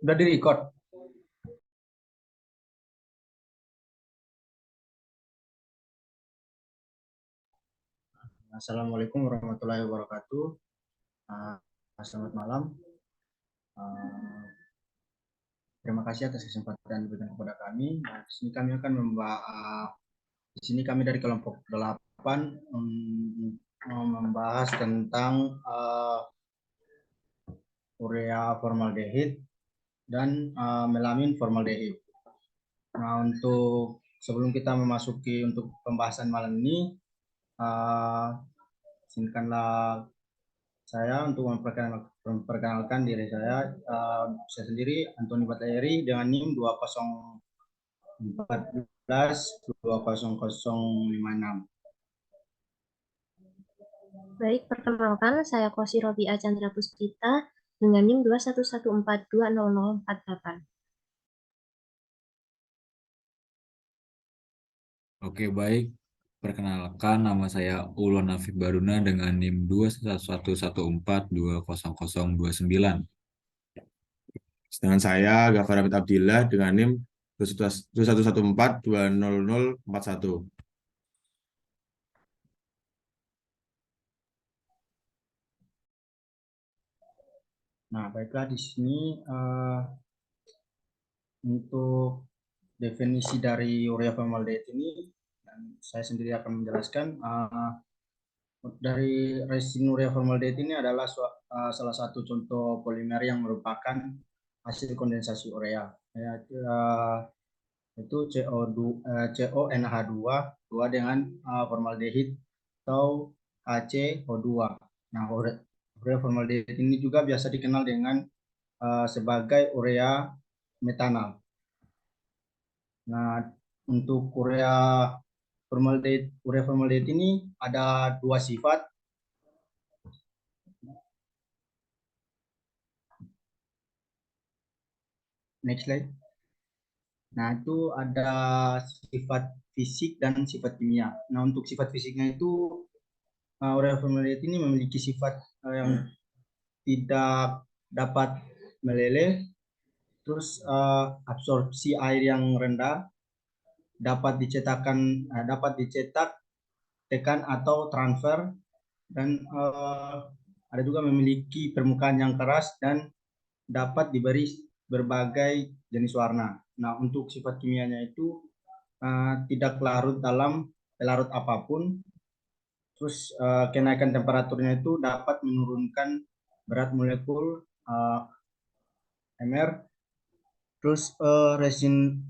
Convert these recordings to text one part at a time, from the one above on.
Udah di-record. Assalamualaikum warahmatullahi wabarakatuh. Selamat malam. Terima kasih atas kesempatan yang diberikan kepada kami. Nah, di sini kami dari kelompok 8 membahas tentang urea formaldehid dan melamin formaldehid. Nah, untuk sebelum kita memasuki untuk pembahasan malam ini, izinkanlah saya untuk memperkenalkan diri saya. Saya sendiri Antoni Batayeri dengan NIM 2014-200056. Baik, perkenalkan saya Kosi Robiah Chandra Puspita dengan NIM 2114200048. Oke, baik. Perkenalkan, nama saya Ulon Afif Baruna dengan NIM 2114200029. Sedangkan saya Gafar Hamid Abdillah dengan NIM 2114200041. Nah, baiklah, di sini untuk definisi dari urea formaldehid ini, saya sendiri akan menjelaskan. Dari resin urea formaldehid ini adalah salah satu contoh polimer yang merupakan hasil kondensasi urea, yaitu CONH2 dengan formaldehid atau HCO2. Nah, urea formaldehid ini juga biasa dikenal dengan sebagai urea metanal. Nah, untuk urea formaldehid ini ada dua sifat. Next slide. Nah, itu ada sifat fisik dan sifat kimia. Nah, untuk sifat fisiknya itu urea formaldehid ini memiliki sifat yang tidak dapat meleleh, terus absorpsi air yang rendah, dapat dicetak, tekan atau transfer, dan ada juga memiliki permukaan yang keras dan dapat diberi berbagai jenis warna. Nah, untuk sifat kimianya itu tidak larut dalam pelarut apapun. Terus kenaikan temperaturnya itu dapat menurunkan berat molekul MR. Terus resin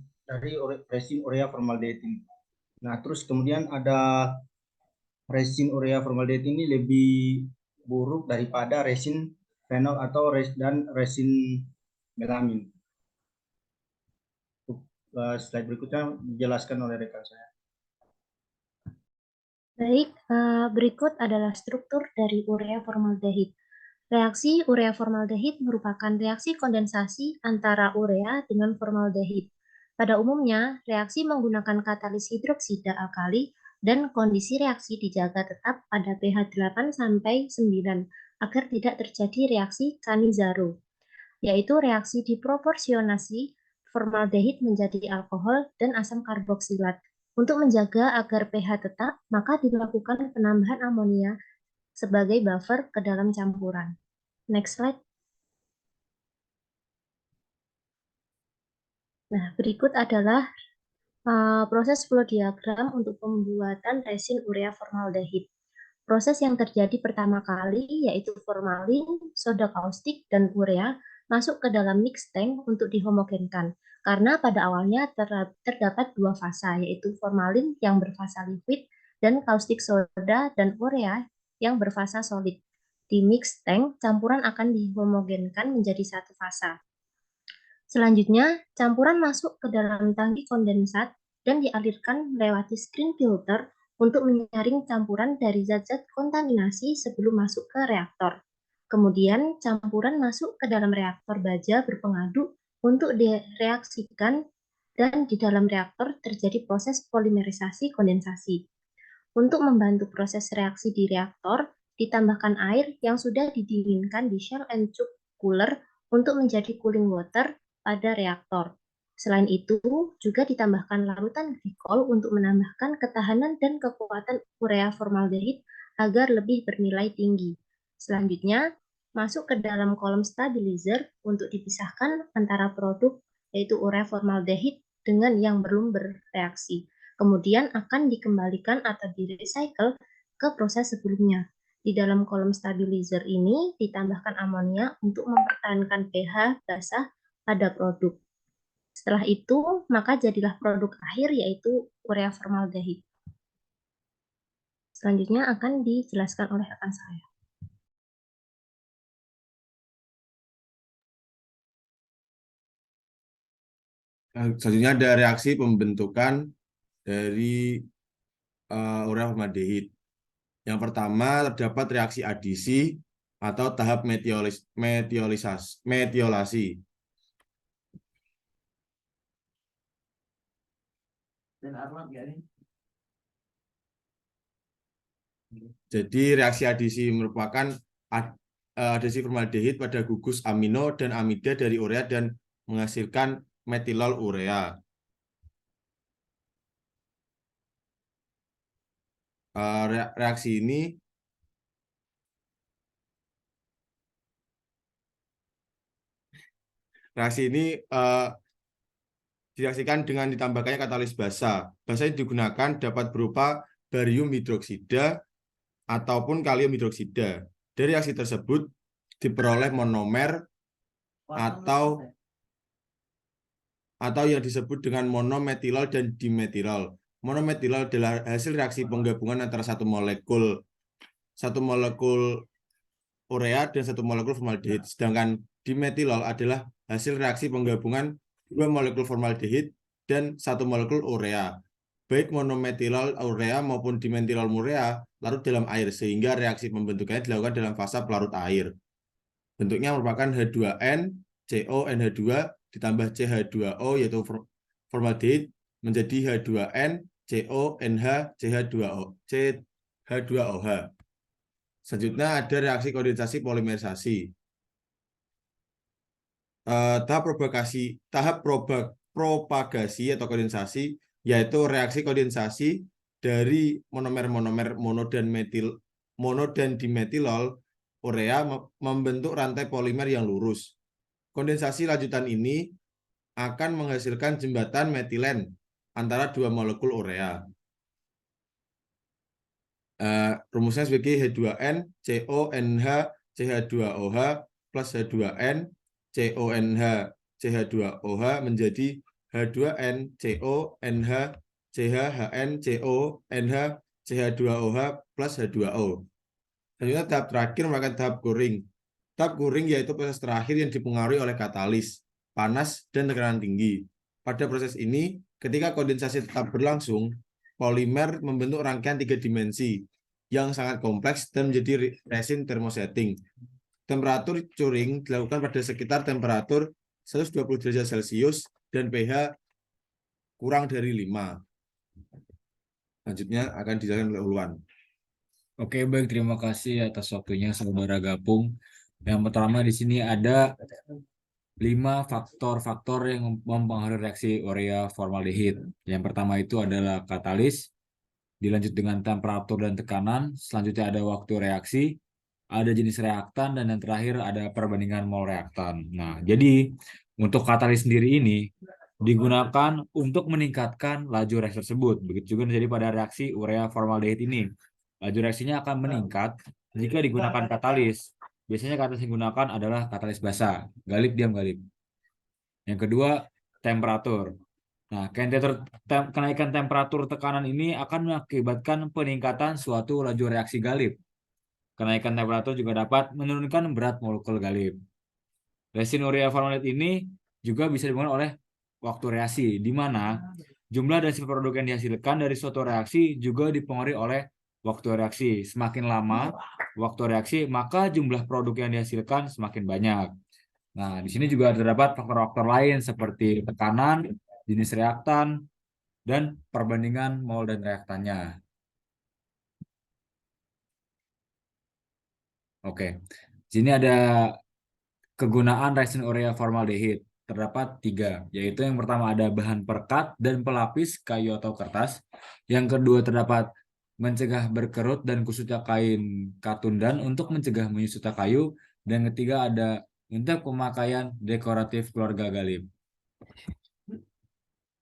urea formaldehid ini. Nah, terus kemudian ada resin urea formaldehid ini lebih buruk daripada resin fenol atau resin melamin. Slide berikutnya dijelaskan oleh rekan saya. Baik, berikut adalah struktur dari urea formaldehid. Reaksi urea formaldehid merupakan reaksi kondensasi antara urea dengan formaldehid. Pada umumnya, reaksi menggunakan katalis hidroksida alkali dan kondisi reaksi dijaga tetap pada pH 8 sampai 9 agar tidak terjadi reaksi Cannizzaro, yaitu reaksi diproporsionasi formaldehid menjadi alkohol dan asam karboksilat. Untuk menjaga agar pH tetap, maka dilakukan penambahan amonia sebagai buffer ke dalam campuran. Next slide. Nah, berikut adalah proses flow diagram untuk pembuatan resin urea formaldehid. Proses yang terjadi pertama kali yaitu formalin, soda kaustik, dan urea masuk ke dalam mix tank untuk dihomogenkan. Karena pada awalnya terdapat dua fasa, yaitu formalin yang berfasa liquid dan kaustik soda dan urea yang berfasa solid. Di mix tank, campuran akan dihomogenkan menjadi satu fasa. Selanjutnya, campuran masuk ke dalam tangki kondensat dan dialirkan melewati screen filter untuk menyaring campuran dari zat-zat kontaminasi sebelum masuk ke reaktor. Kemudian, campuran masuk ke dalam reaktor baja berpengadu untuk direaksikan dan di dalam reaktor terjadi proses polimerisasi kondensasi. Untuk membantu proses reaksi di reaktor, ditambahkan air yang sudah didinginkan di shell and tube cooler untuk menjadi cooling water pada reaktor. Selain itu, juga ditambahkan larutan glikol untuk menambahkan ketahanan dan kekuatan urea formaldehid agar lebih bernilai tinggi. Selanjutnya, masuk ke dalam kolom stabilizer untuk dipisahkan antara produk yaitu urea formaldehid dengan yang belum bereaksi. Kemudian akan dikembalikan atau di-recycle ke proses sebelumnya. Di dalam kolom stabilizer ini ditambahkan amonia untuk mempertahankan pH basah pada produk. Setelah itu, maka jadilah produk akhir yaitu urea formaldehid. Selanjutnya akan dijelaskan oleh rekan saya. Selanjutnya ada reaksi pembentukan dari urea formaldehid. Yang pertama terdapat reaksi adisi atau tahap metiolasi. Jadi reaksi adisi merupakan adesi formaldehid pada gugus amino dan amida dari urea dan menghasilkan metilol urea. Reaksi ini direaksikan dengan ditambahkannya katalis basa. Basa yang digunakan dapat berupa barium hidroksida ataupun kalium hidroksida. Dari reaksi tersebut diperoleh monomer atau yang disebut dengan monometilol dan dimetilol. Monometilol adalah hasil reaksi penggabungan antara satu molekul urea dan satu molekul formaldehid. Sedangkan dimetilol adalah hasil reaksi penggabungan dua molekul formaldehid dan satu molekul urea. Baik monometilol urea maupun dimetilol urea larut dalam air, sehingga reaksi pembentukannya dilakukan dalam fase pelarut air. Bentuknya merupakan H2N, CO, NH2, ditambah CH2O, yaitu formaldehid, menjadi H2N, CO, NH, CH2O, CH2OH. Selanjutnya ada reaksi kondensasi polimerisasi. Tahap propagasi atau kondensasi yaitu reaksi kondensasi dari monomer-monomer mono dan dimetilol urea membentuk rantai polimer yang lurus. Kondensasi lanjutan ini akan menghasilkan jembatan metilen antara dua molekul urea. Rumusnya sebagai H2N, CONH, CH2OH plus H2N, CONH, CH2OH menjadi H2N, CONH, CHHN, CONH, CH2OH plus H2O. Selanjutnya tahap terakhir merupakan tahap curing. Tahap curing yaitu proses terakhir yang dipengaruhi oleh katalis, panas, dan tekanan tinggi. Pada proses ini, ketika kondensasi tetap berlangsung, polimer membentuk rangkaian 3 dimensi yang sangat kompleks dan menjadi resin thermosetting. Temperatur curing dilakukan pada sekitar temperatur 120 derajat Celcius dan pH kurang dari 5. Selanjutnya akan dijelaskan oleh Ulwan. Oke, baik, terima kasih atas waktunya saudara Gapung. Yang pertama di sini ada 5 faktor-faktor yang mempengaruhi reaksi urea formaldehid. Yang pertama itu adalah katalis, dilanjut dengan temperatur dan tekanan, selanjutnya ada waktu reaksi, ada jenis reaktan, dan yang terakhir ada perbandingan mol reaktan. Nah, jadi untuk katalis sendiri ini digunakan untuk meningkatkan laju reaksi tersebut. Begitu juga jadi pada reaksi urea formaldehid ini. Laju reaksinya akan meningkat jika digunakan katalis. Biasanya katalis yang digunakan adalah katalis basa. Galip, diam, galip. Yang kedua, temperatur. Nah, kenaikan temperatur tekanan ini akan mengakibatkan peningkatan suatu laju reaksi galip. Kenaikan temperatur juga dapat menurunkan berat molekul galip. Resin urea formaldehid ini juga bisa dipengaruhi oleh waktu reaksi, di mana jumlah dari produk yang dihasilkan dari suatu reaksi juga dipengaruhi oleh waktu reaksi. Semakin lama waktu reaksi, maka jumlah produk yang dihasilkan semakin banyak. Nah, di sini juga terdapat faktor-faktor lain seperti tekanan, jenis reaktan, dan perbandingan mol dan reaktannya. Oke, di sini ada kegunaan resin urea formaldehid. terdapat 3, yaitu yang pertama ada bahan perekat dan pelapis kayu atau kertas. Yang kedua terdapat mencegah berkerut dan kusutnya kain katun dan untuk mencegah menyusutnya kayu. Dan ketiga ada untuk pemakaian dekoratif keluarga galib.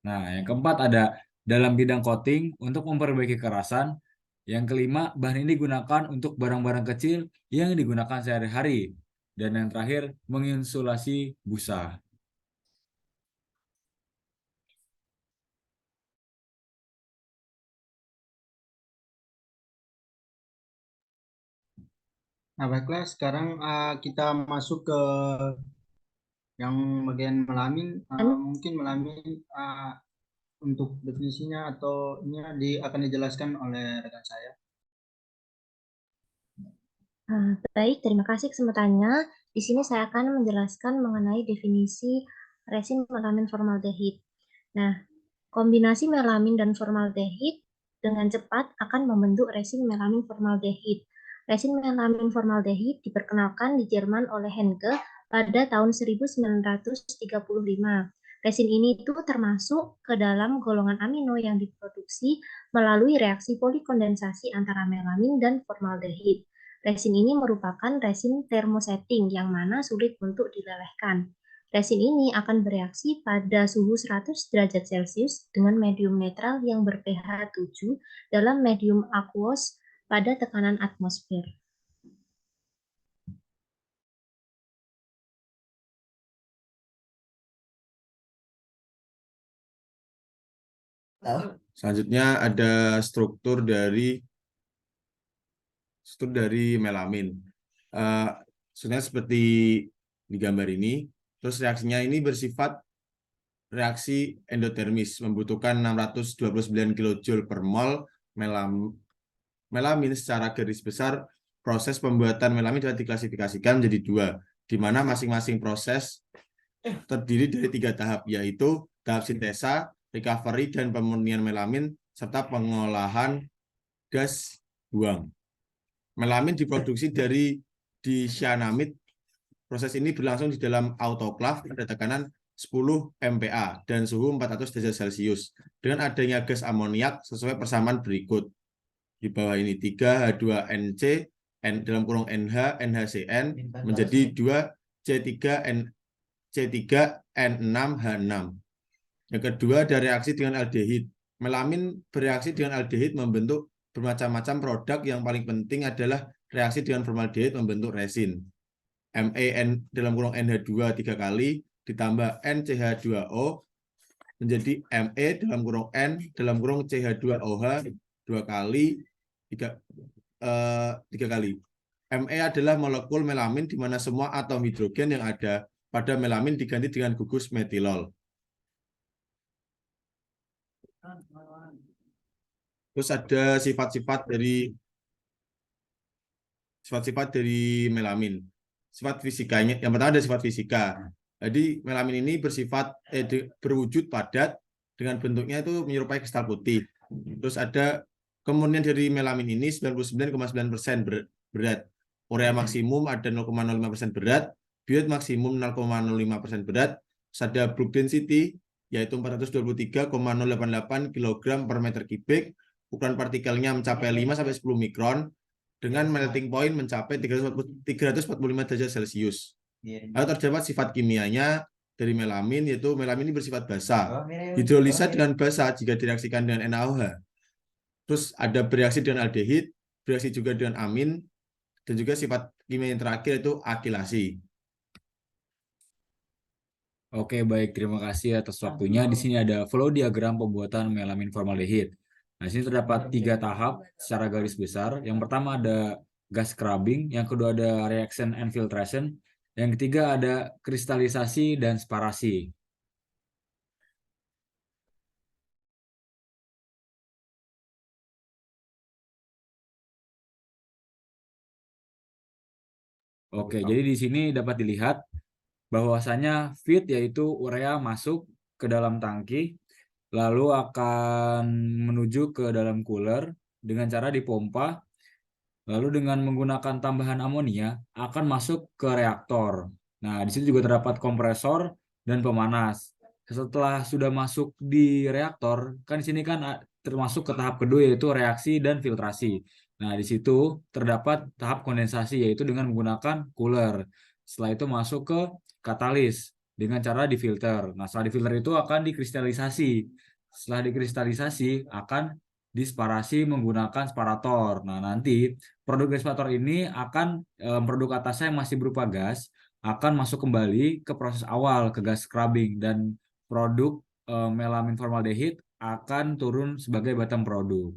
Nah, yang keempat ada dalam bidang coating untuk memperbaiki kerasan. Yang kelima, bahan ini digunakan untuk barang-barang kecil yang digunakan sehari-hari. Dan yang terakhir, menginsulasi busa. Nah, baiklah, sekarang kita masuk ke yang bagian melamin. Mungkin melamin untuk definisinya atau ini akan dijelaskan oleh rekan saya. Baik, terima kasih kesempatannya. Di sini saya akan menjelaskan mengenai definisi resin melamin formaldehid. Nah, kombinasi melamin dan formaldehid dengan cepat akan membentuk resin melamin formaldehid. Resin melamin formaldehid diperkenalkan di Jerman oleh Henke pada tahun 1935. Resin ini itu termasuk ke dalam golongan amino yang diproduksi melalui reaksi polikondensasi antara melamin dan formaldehid. Resin ini merupakan resin termosetting yang mana sulit untuk dilelehkan. Resin ini akan bereaksi pada suhu 100 derajat Celcius dengan medium netral yang ber-pH 7 dalam medium aqueous pada tekanan atmosfer. Selanjutnya ada struktur dari melamin. Sebenarnya seperti di gambar ini. Terus reaksinya ini bersifat reaksi endotermis, membutuhkan 629 kJ per mol melamin. Secara garis besar, proses pembuatan melamin dapat diklasifikasikan menjadi 2, di mana masing-masing proses terdiri dari 3 tahap, yaitu tahap sintesa, recovery, dan pemurnian melamin, serta pengolahan gas buang. Melamin diproduksi dari disyanamid. Proses ini berlangsung di dalam autoklav pada tekanan 10 MPa dan suhu 400 derajat Celcius dengan adanya gas amoniak sesuai persamaan berikut. Di bawah ini 3H2NC dalam kurung NH NHCN menjadi 2C3N6H6. Yang kedua ada reaksi dengan aldehid. Melamin bereaksi dengan aldehid membentuk bermacam-macam produk. Yang paling penting adalah reaksi dengan formaldehid membentuk resin. MAN dalam kurung NH2 3 kali ditambah NCH2O menjadi ME dalam kurung N dalam kurung CH2OH 2 kali 3 kali. Me adalah molekul melamin di mana semua atom hidrogen yang ada pada melamin diganti dengan gugus metilol. Terus ada sifat-sifat dari melamin. Sifat fisikanya, yang pertama ada sifat fisika. Jadi melamin ini berwujud padat dengan bentuknya itu menyerupai kristal putih. Terus ada kemurnian dari melamin ini 99,9% berat. Urea maksimum ada 0,05% berat, biot maksimum 0,05% berat. Terus ada bulk density yaitu 423,088 kg per meter kubik. Ukuran partikelnya mencapai 5-10 mikron dengan melting point mencapai 345 derajat Celcius. Lalu terdapat sifat kimianya dari melamin, yaitu melamin ini bersifat basa. Hidrolisa dengan basa jika direaksikan dengan NaOH. Terus ada bereaksi dengan aldehid, bereaksi juga dengan amin, dan juga sifat kimia yang terakhir itu akilasi. Oke, baik. Terima kasih atas waktunya. Di sini ada flow diagram pembuatan melamin formaldehid. Nah, di sini terdapat 3 tahap secara garis besar. Yang pertama ada gas scrubbing, yang kedua ada reaction and filtration, yang ketiga ada kristalisasi dan separasi. Oke, jadi di sini dapat dilihat bahwasanya feed yaitu urea masuk ke dalam tangki, lalu akan menuju ke dalam cooler dengan cara dipompa, lalu dengan menggunakan tambahan amonia akan masuk ke reaktor. Nah, di situ juga terdapat kompresor dan pemanas. Setelah sudah masuk di reaktor, kan di sini kan termasuk ke tahap kedua yaitu reaksi dan filtrasi. Nah, di situ terdapat tahap kondensasi yaitu dengan menggunakan cooler. Setelah itu masuk ke katalis dengan cara difilter. Nah, setelah difilter itu akan dikristalisasi. Setelah dikristalisasi akan disparasi menggunakan separator. Nah, nanti produk dari separator ini akan produk atasnya yang masih berupa gas akan masuk kembali ke proses awal ke gas scrubbing dan produk melamin formaldehid akan turun sebagai bottom produk.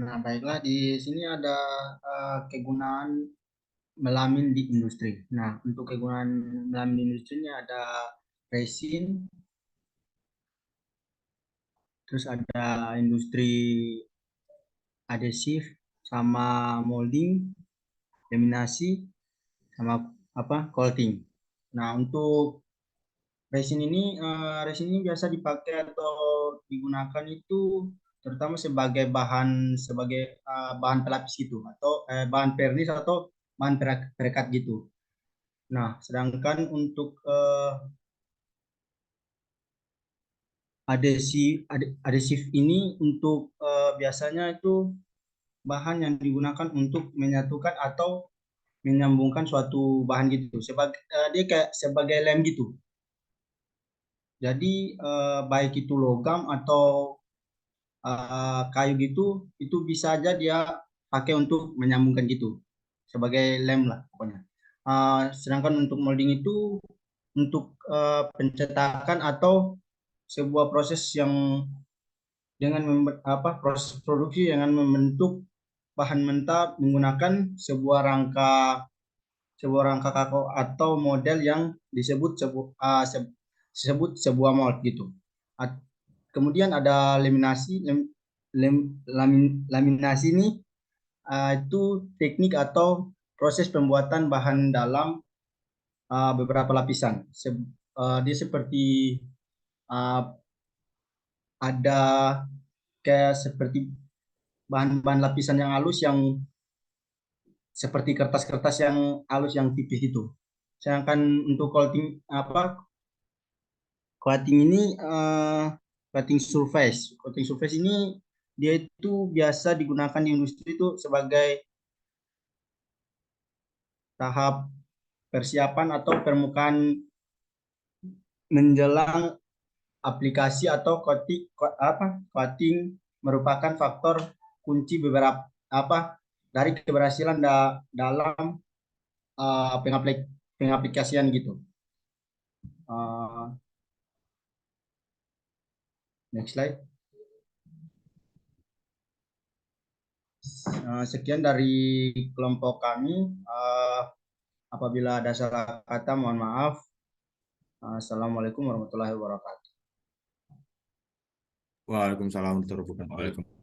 Nah, baiklah, di sini ada kegunaan melamin di industri. Nah, untuk kegunaan melamin di industri ini ada resin, terus ada industri adhesif, sama molding, laminasi, sama coating. Nah, untuk resin ini biasa dipakai atau digunakan itu terutama sebagai bahan pelapis gitu, atau bahan pernis atau bahan perekat gitu. Nah, sedangkan untuk adhesif ini untuk biasanya itu bahan yang digunakan untuk menyatukan atau menyambungkan suatu bahan gitu. Dia kayak sebagai lem gitu. Jadi baik itu logam atau kayu gitu, itu bisa aja dia pakai untuk menyambungkan gitu, sebagai lem lah pokoknya. Sedangkan untuk molding itu untuk pencetakan atau sebuah proses yang dengan proses produksi dengan membentuk bahan mentah menggunakan sebuah rangka kakao atau model yang disebut sebuah mold gitu. Kemudian ada laminasi ini itu teknik atau proses pembuatan bahan dalam beberapa lapisan. Dia seperti uh, ada kayak seperti bahan-bahan lapisan yang halus yang seperti kertas-kertas yang halus yang tipis itu. Sedangkan untuk coating ini coating surface ini dia itu biasa digunakan di industri itu sebagai tahap persiapan atau permukaan menjelang aplikasi atau coating merupakan faktor kunci dari keberhasilan dalam pengaplikasian gitu. Next slide. Sekian dari kelompok kami. Apabila ada salah kata, mohon maaf. Assalamualaikum warahmatullahi wabarakatuh. Waalaikumsalam warahmatullahi wabarakatuh.